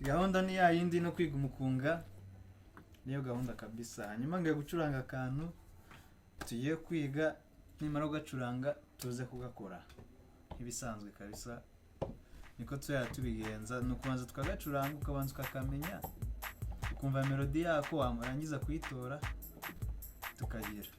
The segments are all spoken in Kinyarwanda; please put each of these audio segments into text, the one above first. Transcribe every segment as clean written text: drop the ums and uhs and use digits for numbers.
gahunda ni yindi no kwiga umukunga niyo gahunda kabisa. Hanyuma ngiye gucuranga akantu tugiye kwiga, nimara gacuranga tuze kugakora ibisanzwe kabisa. Niko tubigenza, nukubanza tukagacuranga ukabanza ukakamenya ukumva melody yako, wamurangiza kuyitora tukagira.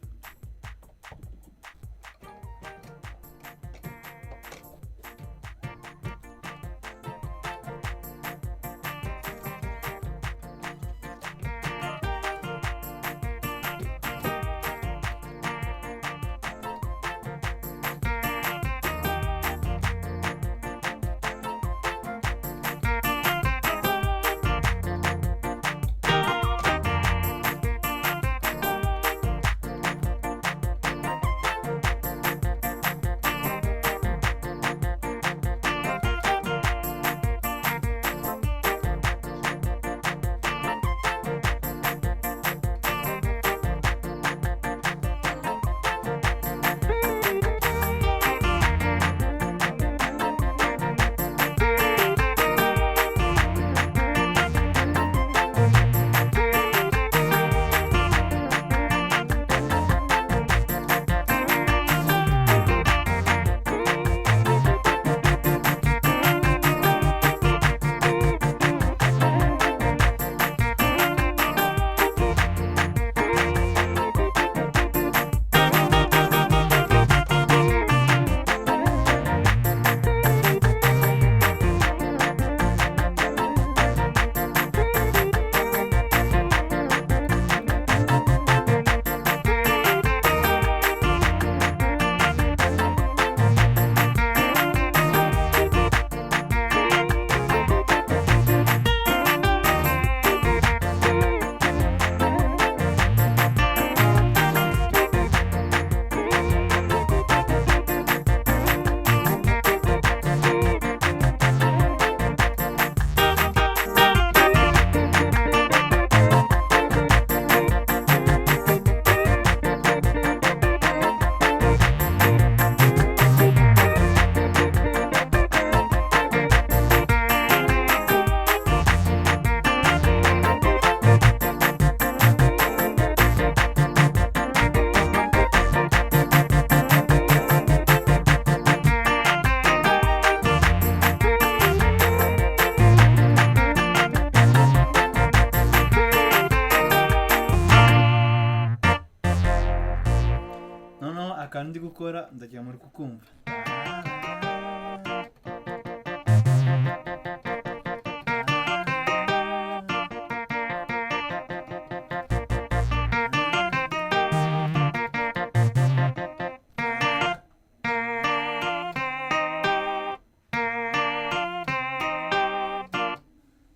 Akantu ndi gukora ndagira muri kukumva.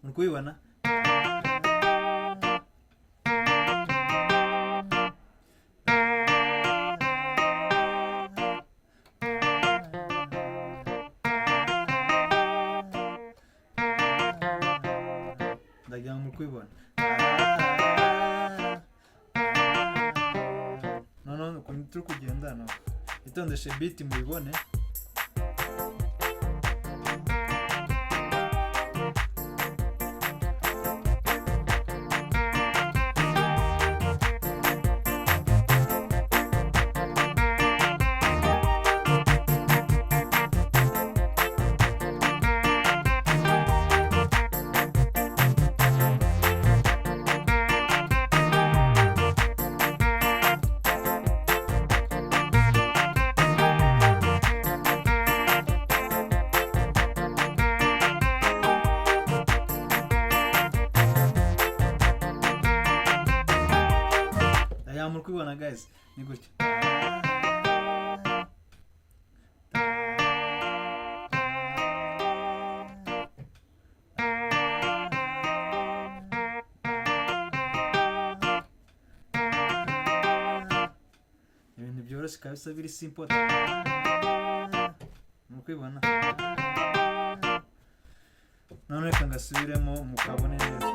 Muri kubibona? Ndagira ngo muri kubibona. Noneho ukuntu turi kugenda no itondeshe beat mubibone. Muri kubibona guys, ni gutya. Ibintu byoroshye kabisa, biri simple. Muri kubibona. None reka ngasubiremo mukabone neza.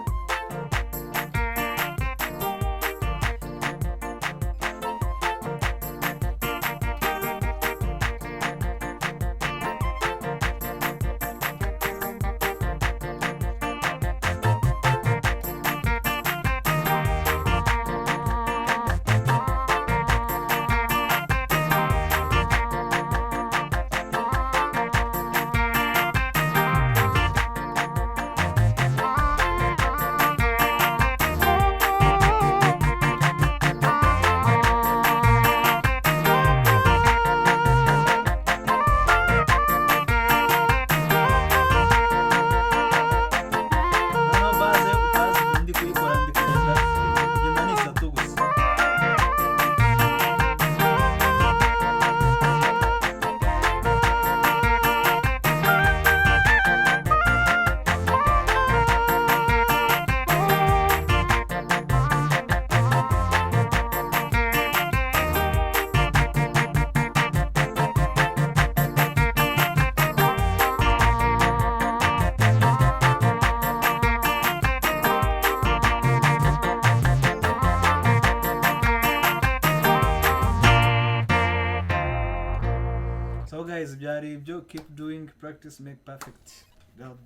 So guys, byari ibyo, keep doing, practice make perfect. God,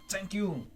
thank you.